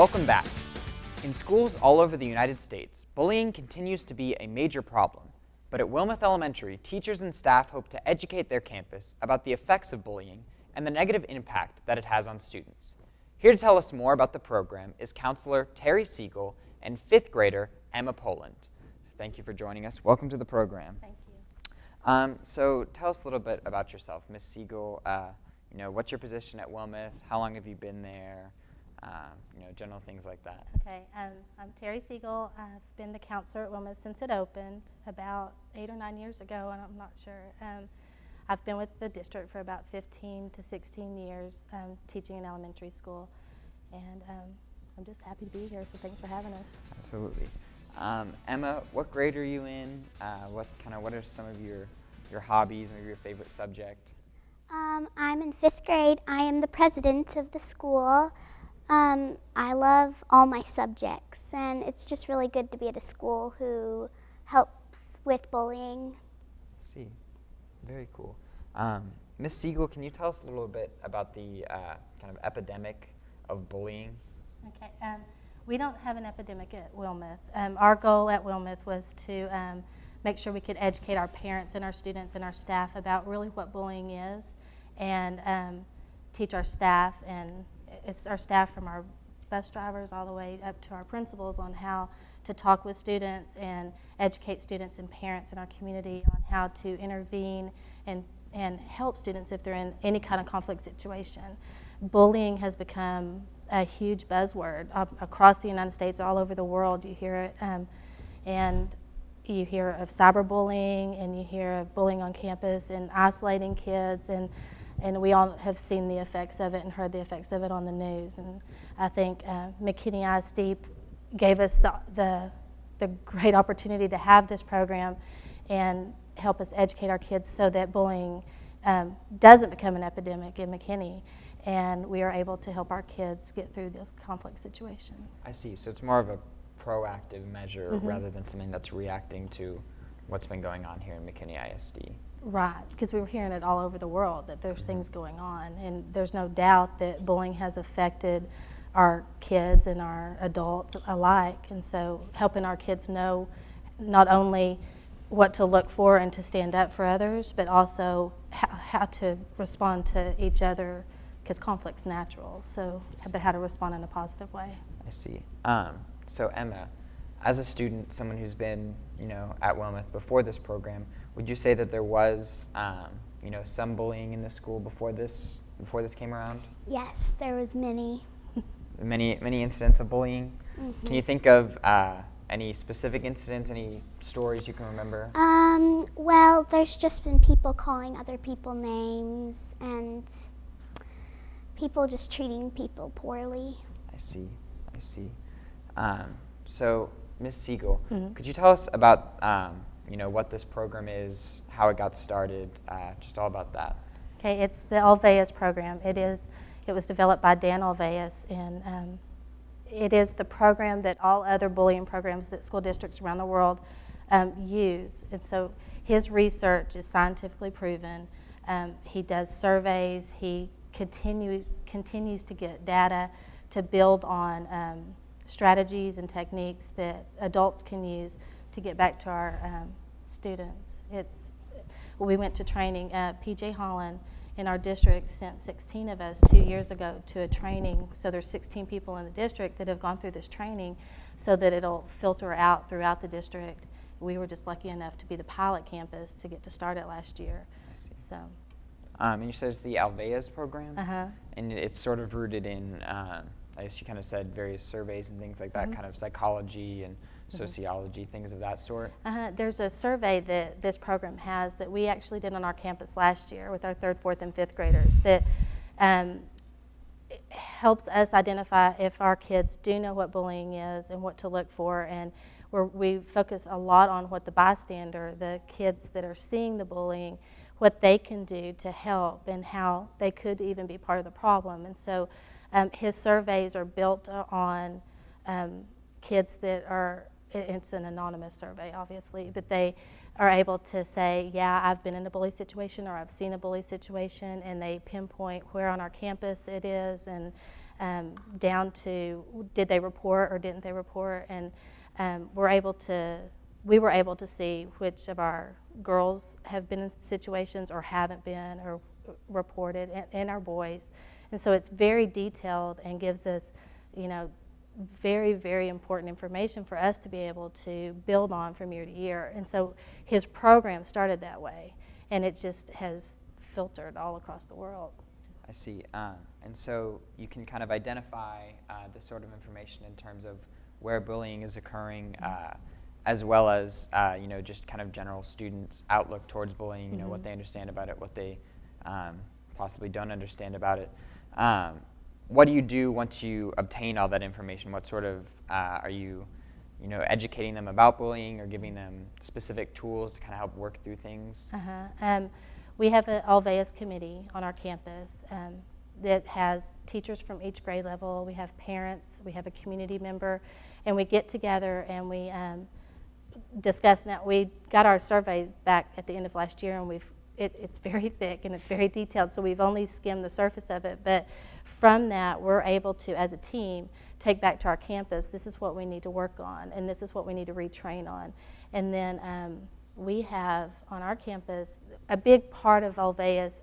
Welcome back. In schools all over the United States, bullying continues to be a major problem. But at Wilmeth Elementary, teachers and staff hope to educate their campus about the effects of bullying and the negative impact that it has on students. Here to tell us more about the program is counselor Teri Siegal and 5th grader Emma Poland. Thank you for joining us. Welcome to the program. Thank you. So tell us a little bit about yourself, Ms. Siegal. What's your position at Wilmeth? How long have you been there? General things like that. Okay, I'm Teri Siegal. I've been the counselor at Wilmeth since it opened about 8 or 9 years ago, and I'm not sure. I've been with the district for about 15 to 16 years teaching in elementary school, and I'm just happy to be here, so thanks for having us. Absolutely. Emma, what grade are you in? What are some of your hobbies, maybe your favorite subject? I'm in 5th grade. I am the president of the school. I love all my subjects, and it's just really good to be at a school who helps with bullying. I see. Very cool. Ms. Siegal, can you tell us a little bit about the kind of epidemic of bullying? Okay, we don't have an epidemic at Wilmeth. Our goal at Wilmeth was to make sure we could educate our parents and our students and our staff about really what bullying is, and teach our staff, and it's our staff from our bus drivers all the way up to our principals on how to talk with students and educate students and parents in our community on how to intervene and help students if they're in any kind of conflict situation. Bullying has become a huge buzzword across the United States, all over the world. You hear it, and you hear of cyberbullying, and you hear of bullying on campus and isolating kids, and we all have seen the effects of it and heard the effects of it on the news. And I think McKinney ISD gave us the great opportunity to have this program and help us educate our kids so that bullying doesn't become an epidemic in McKinney, and we are able to help our kids get through those conflict situations. I see. So it's more of a proactive measure rather than something that's reacting to what's been going on here in McKinney ISD. Right, because we were hearing it all over the world that there's things going on, and there's no doubt that bullying has affected our kids and our adults alike, and so helping our kids know not only what to look for and to stand up for others, but also how to respond to each other, because conflict's natural, but how to respond in a positive way. I see. So Emma, as a student, someone who's been at Wilmeth before this program, would you say that there was some bullying in the school before this came around? Yes, there was many. Many incidents of bullying. Mm-hmm. Can you think of any specific incidents, any stories you can remember? Well, there's just been people calling other people names and people just treating people poorly. I see. So, Ms. Siegal, could you tell us about what this program is, how it got started, just all about that? Okay, it's the Alveus program. It was developed by Dan Alveus, and it is the program that all other bullying programs that school districts around the world use. And so his research is scientifically proven. He does surveys. He continues to get data to build on strategies and techniques that adults can use to get back to our students. We went to training. P.J. Holland in our district sent 16 of us 2 years ago to a training. So there's 16 people in the district that have gone through this training so that it'll filter out throughout the district. We were just lucky enough to be the pilot campus to get to start it last year. I see. So. And you said it's the Alveus program? Uh-huh. And it's sort of rooted in, I guess you kind of said various surveys and things like that, kind of psychology and sociology, things of that sort? There's a survey that this program has that we actually did on our campus last year with our 3rd, 4th, and 5th graders that helps us identify if our kids do know what bullying is and what to look for, and we focus a lot on what the bystander, the kids that are seeing the bullying, what they can do to help and how they could even be part of the problem. And so his surveys are built on kids that are, it's an anonymous survey obviously, but they are able to say, yeah, I've been in a bully situation or I've seen a bully situation, and they pinpoint where on our campus it is, and down to did they report or didn't they report, and we were able to see which of our girls have been in situations or haven't been or reported, and our boys. And so it's very detailed and gives us, very, very important information for us to be able to build on from year to year. And so his program started that way, and it just has filtered all across the world. I see. And so you can kind of identify this sort of information in terms of where bullying is occurring, as well as just kind of general students' outlook towards bullying. What they understand about it, what they possibly don't understand about it. What do you do once you obtain all that information? What sort of are you, educating them about bullying or giving them specific tools to kind of help work through things? We have an Alveus committee on our campus that has teachers from each grade level. We have parents, we have a community member, and we get together and we discuss that. We got our surveys back at the end of last year, and it's very thick and it's very detailed, so we've only skimmed the surface of it. But from that, we're able to, as a team, take back to our campus, this is what we need to work on, and this is what we need to retrain on. And then we have on our campus, a big part of Alveus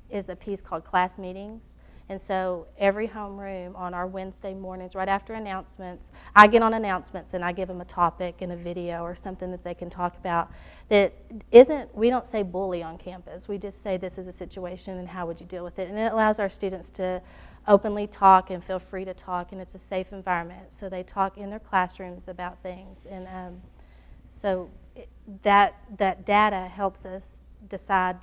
is a piece called class meetings. And so every homeroom on our Wednesday mornings, right after announcements, I get on announcements and I give them a topic and a video or something that they can talk about that isn't, we don't say bully on campus. We just say this is a situation and how would you deal with it. And it allows our students to openly talk and feel free to talk, and it's a safe environment. So they talk in their classrooms about things. And so that data helps us decide,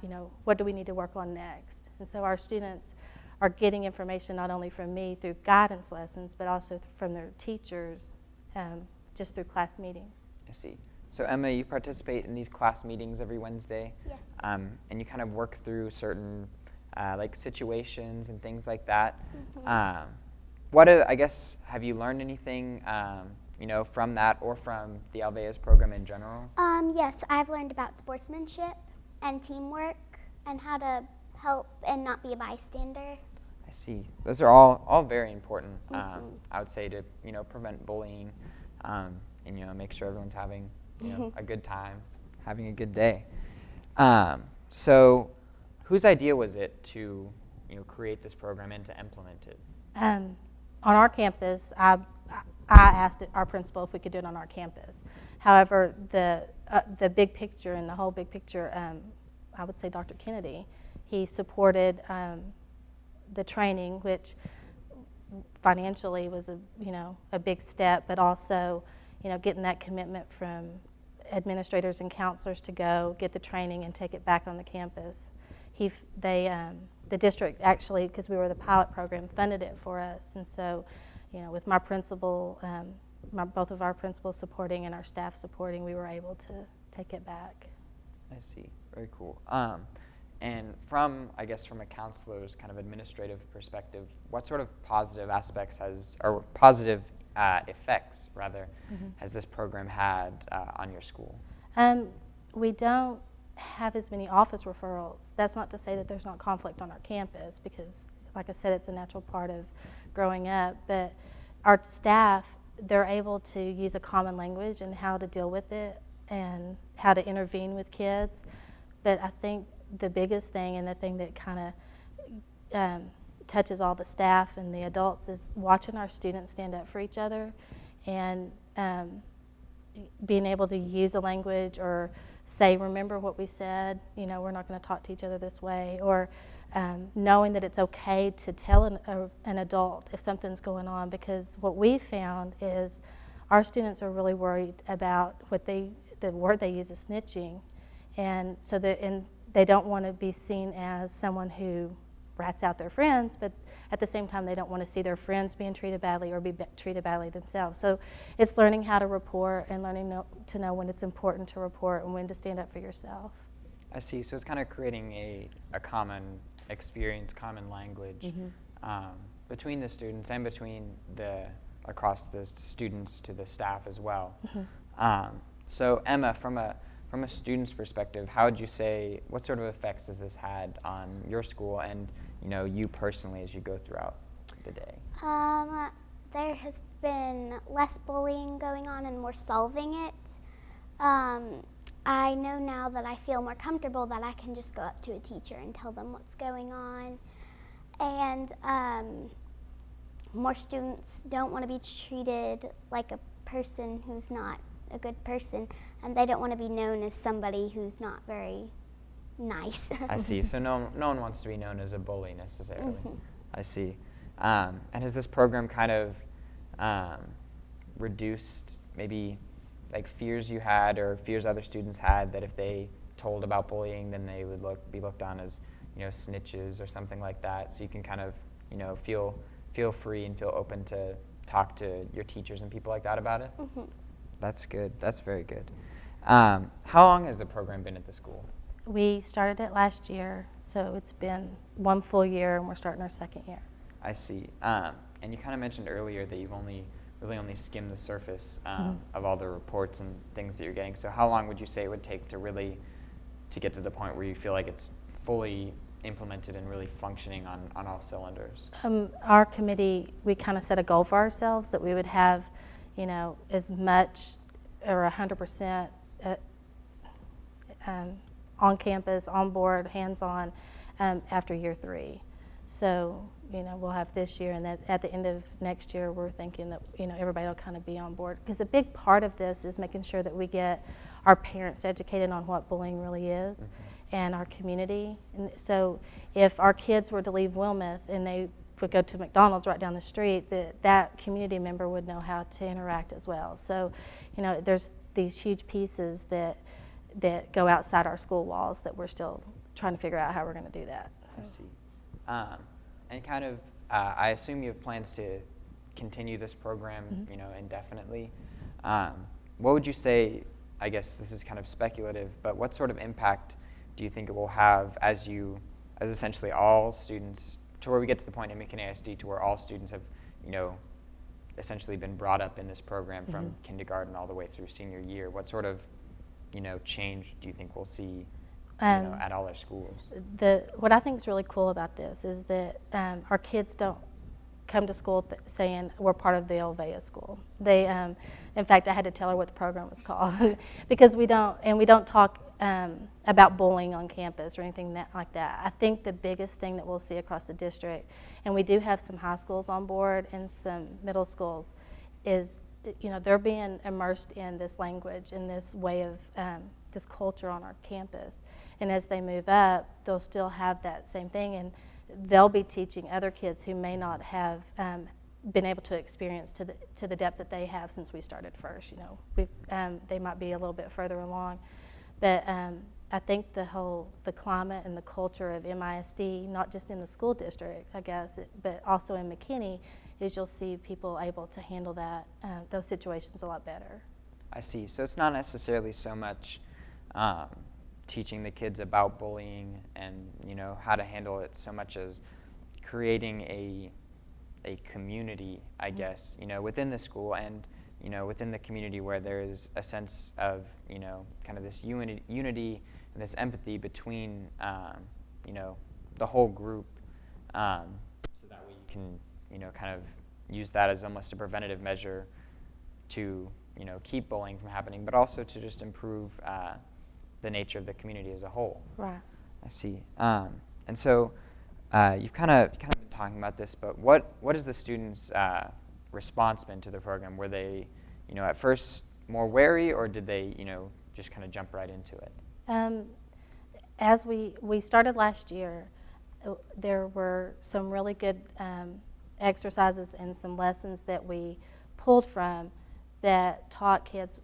what do we need to work on next. And so our students are getting information not only from me through guidance lessons, but also from their teachers, just through class meetings. I see. So Emma, you participate in these class meetings every Wednesday? Yes. And you kind of work through certain like situations and things like that. Have you learned anything, from that or from the Alveus program in general? Yes, I've learned about sportsmanship and teamwork and how to help and not be a bystander. I see. Those are all very important, I would say, to prevent bullying, and make sure everyone's having a good time, having a good day. So whose idea was it to create this program and to implement it? On our campus, I asked our principal if we could do it on our campus. However, the big picture and the whole big picture, I would say Dr. Kennedy, he supported the training, which financially was a big step, but also getting that commitment from administrators and counselors to go get the training and take it back on the campus. The district actually, because we were the pilot program, funded it for us, and so with my principal, both of our principals supporting and our staff supporting, we were able to take it back. I see. Very cool. And from a counselor's kind of administrative perspective, what sort of positive aspects effects has this program had on your school? We don't have as many office referrals. That's not to say that there's not conflict on our campus, because, like I said, it's a natural part of growing up. But our staff, they're able to use a common language and how to deal with it and how to intervene with kids. But I think the biggest thing, and the thing that kind of touches all the staff and the adults, is watching our students stand up for each other and being able to use a language or say, remember what we said, we're not going to talk to each other this way, or knowing that it's okay to tell an adult if something's going on, because what we found is our students are really worried about the word they use is snitching, and so they don't want to be seen as someone who rats out their friends, but at the same time they don't want to see their friends being treated badly or be treated badly themselves. So it's learning how to report and learning to know when it's important to report and when to stand up for yourself. I see. So it's kind of creating a common experience, common language between the students and across the students to the staff as well. So Emma, from a student's perspective, how would you say, what sort of effects has this had on your school and you personally as you go throughout? the day? There has been less bullying going on and more solving it. I know now that I feel more comfortable that I can just go up to a teacher and tell them what's going on. And more students don't want to be treated like a person who's not a good person, and they don't want to be known as somebody who's not very nice. I see. So no one wants to be known as a bully necessarily. I see. And has this program kind of reduced maybe like fears you had or fears other students had that if they told about bullying, then they would be looked on as, snitches or something like that? So you can kind of, feel free and feel open to talk to your teachers and people like that about it? That's good. That's very good. How long has the program been at the school? We started it last year, so it's been 1 full year, and we're starting our 2nd year. I see. And you kind of mentioned earlier that you've only skimmed the surface of all the reports and things that you're getting. So how long would you say it would take to get to the point where you feel like it's fully implemented and really functioning on all cylinders? Our committee, we kind of set a goal for ourselves that we would have, as much or 100% on campus, on board, hands-on after year 3. So, we'll have this year, and then at the end of next year, we're thinking that, everybody will kind of be on board. Because a big part of this is making sure that we get our parents educated on what bullying really is and our community. And so if our kids were to leave Wilmeth and they would go to McDonald's right down the street, that community member would know how to interact as well. So, there's these huge pieces that go outside our school walls that we're still trying to figure out how we're going to do that. So. I see. And kind of, I assume you have plans to continue this program, indefinitely. What would you say, I guess this is kind of speculative, but what sort of impact do you think it will have as essentially all students, to where we get to the point in McKinney ISD to where all students have, essentially been brought up in this program from kindergarten all the way through senior year? What sort of, change do you think we'll see at all our schools? What I think is really cool about this is that our kids don't come to school saying we're part of the Olvea school. They, in fact, I had to tell her what the program was called because we don't talk about bullying on campus or anything like that. I think the biggest thing that we'll see across the district, and we do have some high schools on board and some middle schools, is they're being immersed in this language and this way of this culture on our campus. And as they move up, they'll still have that same thing, and they'll be teaching other kids who may not have been able to experience to the depth that they have since we started first. They might be a little bit further along, but I think the climate and the culture of MISD, not just in the school district, I guess, but also in McKinney, is you'll see people able to handle those situations a lot better. I see. So it's not necessarily so much teaching the kids about bullying and how to handle it, so much as creating a community, I guess, within the school and within the community where there is a sense of kind of this unity and this empathy between the whole group, so that way you can kind of use that as almost a preventative measure to keep bullying from happening, but also to just improve the nature of the community as a whole. Right. I see. And so you've kind of been talking about this, but what has the students' response been to the program? Were they, at first more wary, or did they, just kind of jump right into it? As we started last year, there were some really good exercises and some lessons that we pulled from that taught kids.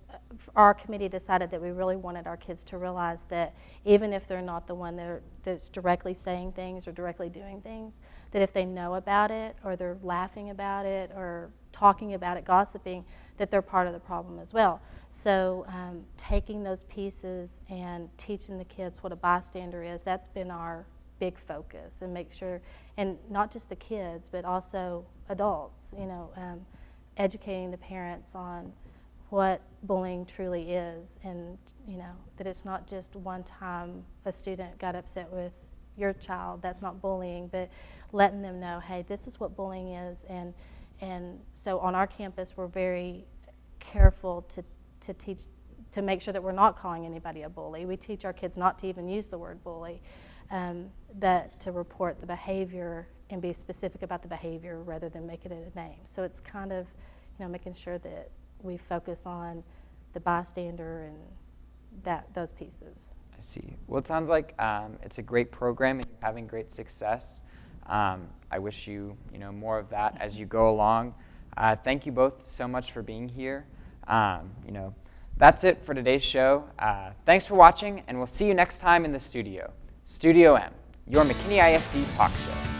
Our committee decided that we really wanted our kids to realize that even if they're not the one that's directly saying things or directly doing things, that if they know about it or they're laughing about it or talking about it, gossiping, that they're part of the problem as well. So taking those pieces and teaching the kids what a bystander is, that's been our big focus, and make sure, and not just the kids, but also adults, educating the parents on what bullying truly is, and that it's not just one time a student got upset with your child, that's not bullying, but letting them know, hey, this is what bullying is. And so on our campus, we're very careful to teach, to make sure that we're not calling anybody a bully. We teach our kids not to even use the word bully, but to report the behavior and be specific about the behavior rather than make it a name. So it's kind of, making sure that we focus on the bystander and those pieces. I see. Well, it sounds like it's a great program and you're having great success. I wish you, more of that as you go along. Thank you both so much for being here. That's it for today's show. Thanks for watching, and we'll see you next time in the studio. Studio M, your McKinney ISD talk show.